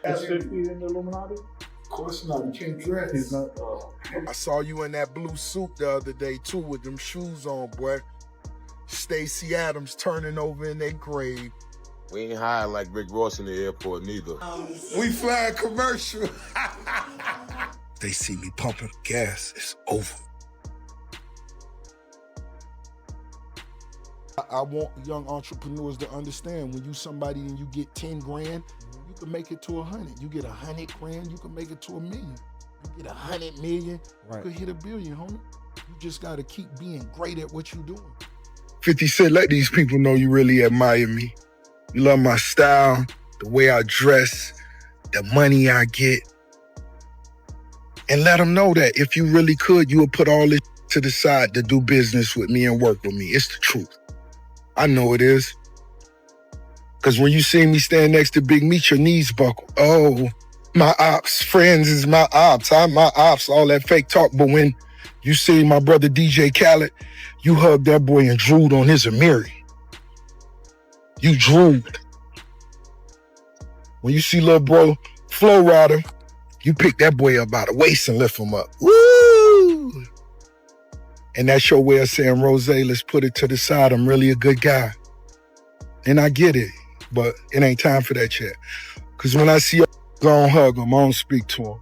Is 50 in the Illuminati? Of course not. You can't dress. He's not. I saw you in that blue suit the other day too with them shoes on, boy. Stacey Adams turning over in their grave. We ain't high like Rick Ross in the airport neither. We flying commercial. They see me pumping gas, it's over. I want young entrepreneurs to understand when you somebody and you get 10 grand, you can make it to 100. You get 100 grand, you can make it to $1 million. You get 100 million, you could hit $1 billion, homie. You just gotta keep being great at what you're doing. 50 Cent, let these people know you really admire me. You love my style, the way I dress, the money I get. And let them know that if you really could, you would put all this to the side to do business with me and work with me. It's the truth. I know it is. Because when you see me stand next to Big Meat, your knees buckle. Oh, my ops, friends is my ops. I'm my ops, all that fake talk. But when you see my brother DJ Khaled, you hugged that boy and drooled on his Amiri. You drooled. When you see little bro Flow Rider, you pick that boy up by the waist and lift him up. Woo! And that's your way of saying, Rose, let's put it to the side. I'm really a good guy. And I get it, but it ain't time for that yet. Because when I see you, go and hug them. I don't speak to them.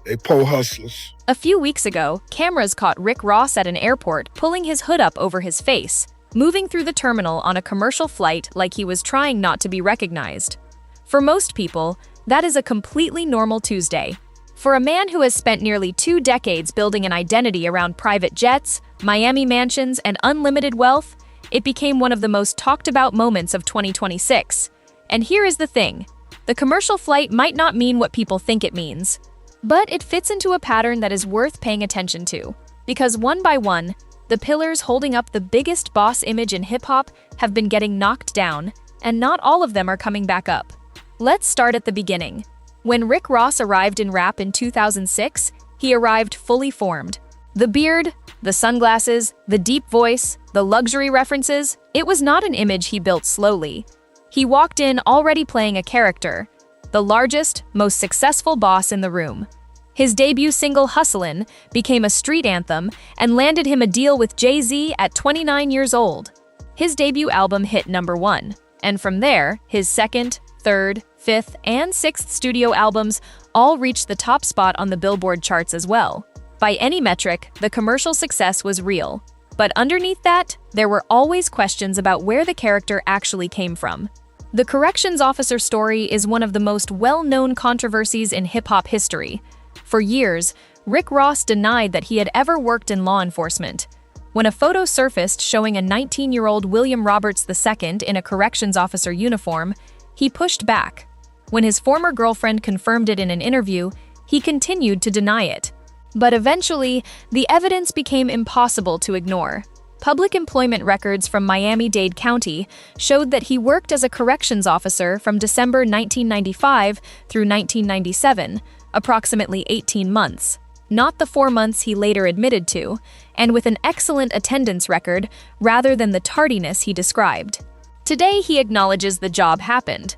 They po hustlers. A few weeks ago, cameras caught Rick Ross at an airport pulling his hood up over his face, moving through the terminal on a commercial flight like he was trying not to be recognized. For most people, that is a completely normal Tuesday. For a man who has spent nearly 2 decades building an identity around private jets, Miami mansions, and unlimited wealth, it became one of the most talked about moments of 2026. And here is the thing. The commercial flight might not mean what people think it means, but it fits into a pattern that is worth paying attention to. Because one by one, the pillars holding up the biggest boss image in hip-hop have been getting knocked down, and not all of them are coming back up. Let's start at the beginning. When Rick Ross arrived in rap in 2006, he arrived fully formed. The beard, the sunglasses, the deep voice, the luxury references, it was not an image he built slowly. He walked in already playing a character, the largest, most successful boss in the room. His debut single, Hustlin', became a street anthem and landed him a deal with Jay-Z at 29 years old. His debut album hit #1, and from there, his second, third, fifth, and sixth studio albums all reached the top spot on the Billboard charts as well. By any metric, the commercial success was real. But underneath that, there were always questions about where the character actually came from. The corrections officer story is one of the most well-known controversies in hip-hop history. For years, Rick Ross denied that he had ever worked in law enforcement. When a photo surfaced showing a 19-year-old William Roberts II in a corrections officer uniform, he pushed back. When his former girlfriend confirmed it in an interview, he continued to deny it. But eventually, the evidence became impossible to ignore. Public employment records from Miami-Dade County showed that he worked as a corrections officer from December 1995 through 1997, approximately 18 months, not the 4 months he later admitted to, and with an excellent attendance record rather than the tardiness he described. Today, he acknowledges the job happened,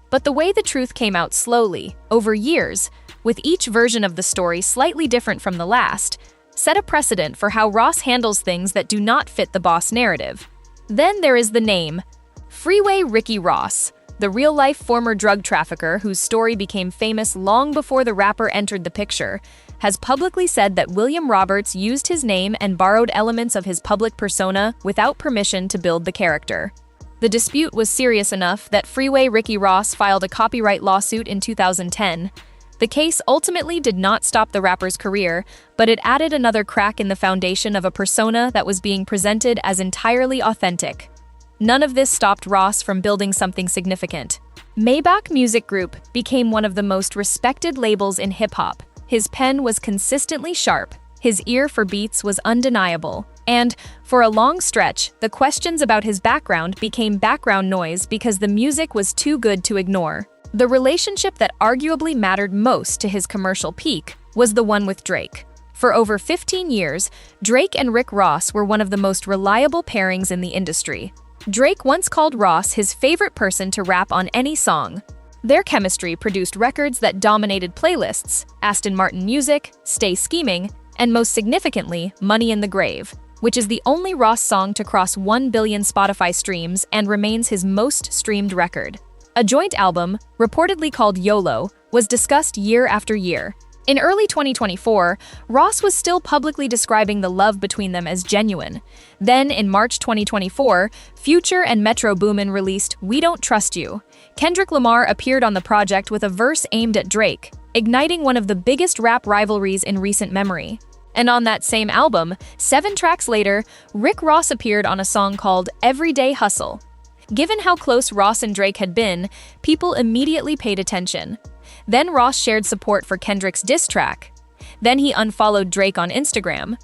but the way the truth came out slowly, over years, with each version of the story slightly different from the last, set a precedent for how Ross handles things that do not fit the boss narrative. Then there is the name, Freeway Ricky Ross, the real-life former drug trafficker whose story became famous long before the rapper entered the picture, has publicly said that William Roberts used his name and borrowed elements of his public persona without permission to build the character. The dispute was serious enough that Freeway Ricky Ross filed a copyright lawsuit in 2010. The case ultimately did not stop the rapper's career, but it added another crack in the foundation of a persona that was being presented as entirely authentic. None of this stopped Ross from building something significant. Maybach Music Group became one of the most respected labels in hip-hop. His pen was consistently sharp, his ear for beats was undeniable, and, for a long stretch, the questions about his background became background noise because the music was too good to ignore. The relationship that arguably mattered most to his commercial peak was the one with Drake. For over 15 years, Drake and Rick Ross were one of the most reliable pairings in the industry. Drake once called Ross his favorite person to rap on any song. Their chemistry produced records that dominated playlists: Aston Martin Music, Stay Scheming, and most significantly, Money in the Grave, which is the only Ross song to cross 1 billion Spotify streams and remains his most streamed record. A joint album, reportedly called YOLO, was discussed year after year. In early 2024, Ross was still publicly describing the love between them as genuine. Then, in March 2024, Future and Metro Boomin released We Don't Trust You. Kendrick Lamar appeared on the project with a verse aimed at Drake, igniting one of the biggest rap rivalries in recent memory. And on that same album, 7 tracks later, Rick Ross appeared on a song called Everyday Hustle. Given how close Ross and Drake had been, people immediately paid attention. Then Ross shared support for Kendrick's diss track. Then he unfollowed Drake on Instagram.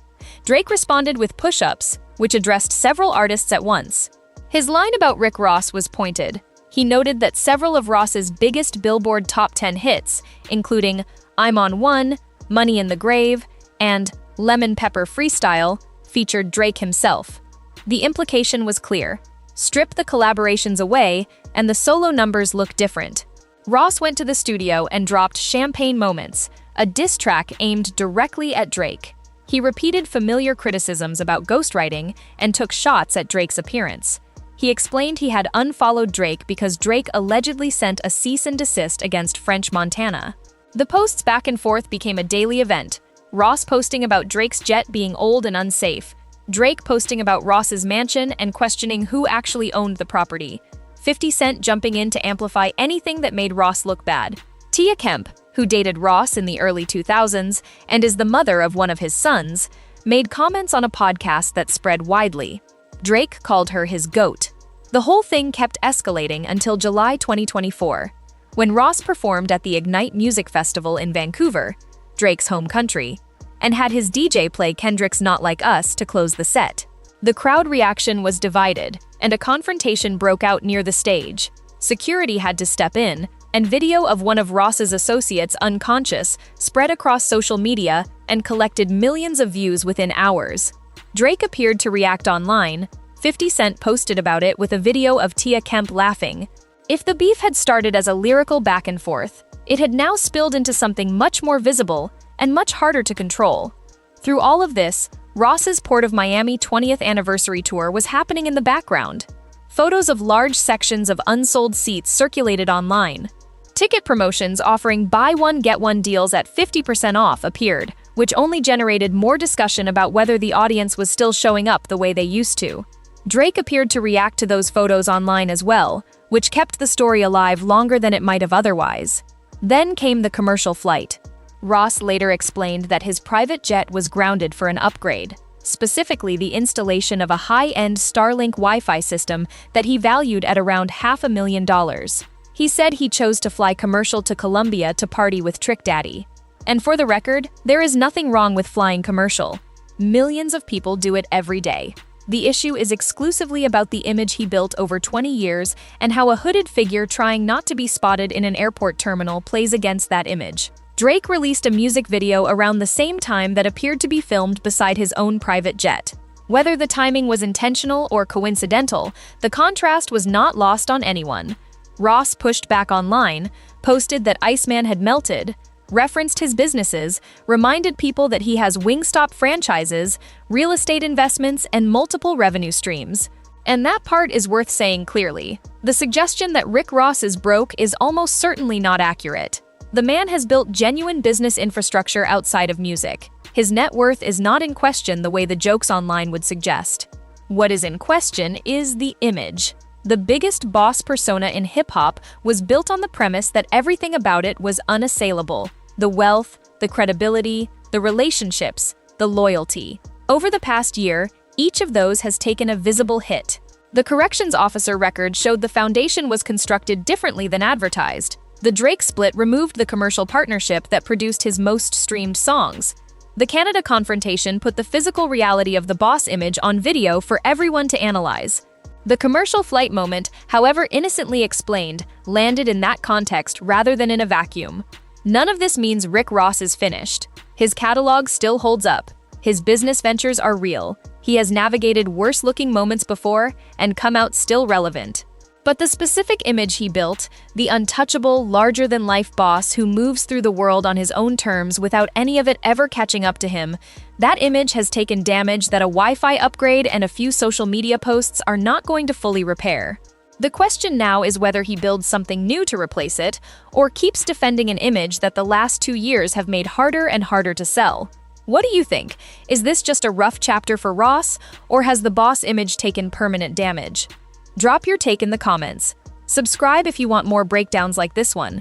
Drake responded with push-ups, which addressed several artists at once. His line about Rick Ross was pointed. He noted that several of Ross's biggest Billboard Top 10 hits, including I'm on One, Money in the Grave, and Lemon Pepper Freestyle, featured Drake himself. The implication was clear. Strip the collaborations away, and the solo numbers look different. Ross went to the studio and dropped Champagne Moments, a diss track aimed directly at Drake. He repeated familiar criticisms about ghostwriting and took shots at Drake's appearance. He explained he had unfollowed Drake because Drake allegedly sent a cease and desist against French Montana. The posts back and forth became a daily event, Ross posting about Drake's jet being old and unsafe, Drake posting about Ross's mansion and questioning who actually owned the property, 50 Cent jumping in to amplify anything that made Ross look bad. Tia Kemp, who dated Ross in the early 2000s and is the mother of one of his sons, made comments on a podcast that spread widely. Drake called her his GOAT. The whole thing kept escalating until July 2024, when Ross performed at the Ignite Music Festival in Vancouver, Drake's home country, and had his DJ play Kendrick's Not Like Us to close the set. The crowd reaction was divided, and a confrontation broke out near the stage. Security had to step in, and video of one of Ross's associates unconscious spread across social media and collected millions of views within hours. Drake appeared to react online. 50 Cent posted about it with a video of Tia Kemp laughing. If the beef had started as a lyrical back and forth, it had now spilled into something much more visible and much harder to control. Through all of this, Ross's Port of Miami 20th anniversary tour was happening in the background. Photos of large sections of unsold seats circulated online. Ticket promotions offering buy one get one deals at 50% off appeared, which only generated more discussion about whether the audience was still showing up the way they used to. Drake appeared to react to those photos online as well, which kept the story alive longer than it might have otherwise. Then came the commercial flight. Ross later explained that his private jet was grounded for an upgrade, specifically the installation of a high-end Starlink Wi-Fi system that he valued at around $500,000. He said he chose to fly commercial to Colombia to party with Trick Daddy. And for the record, there is nothing wrong with flying commercial. Millions of people do it every day. The issue is exclusively about the image he built over 20 years and how a hooded figure trying not to be spotted in an airport terminal plays against that image. Drake released a music video around the same time that appeared to be filmed beside his own private jet. Whether the timing was intentional or coincidental, the contrast was not lost on anyone. Ross pushed back online, posted that Iceman had melted, referenced his businesses, reminded people that he has Wingstop franchises, real estate investments, and multiple revenue streams. And that part is worth saying clearly. The suggestion that Rick Ross is broke is almost certainly not accurate. The man has built genuine business infrastructure outside of music. His net worth is not in question the way the jokes online would suggest. What is in question is the image. The biggest boss persona in hip-hop was built on the premise that everything about it was unassailable. The wealth, the credibility, the relationships, the loyalty. Over the past year, each of those has taken a visible hit. The corrections officer record showed the foundation was constructed differently than advertised. The Drake split removed the commercial partnership that produced his most streamed songs. The Canada confrontation put the physical reality of the boss image on video for everyone to analyze. The commercial flight moment, however innocently explained, landed in that context rather than in a vacuum. None of this means Rick Ross is finished. His catalog still holds up. His business ventures are real. He has navigated worse-looking moments before and come out still relevant. But the specific image he built, the untouchable, larger-than-life boss who moves through the world on his own terms without any of it ever catching up to him, that image has taken damage that a Wi-Fi upgrade and a few social media posts are not going to fully repair. The question now is whether he builds something new to replace it, or keeps defending an image that the last 2 years have made harder and harder to sell. What do you think? Is this just a rough chapter for Ross, or has the boss image taken permanent damage? Drop your take in the comments. Subscribe if you want more breakdowns like this one.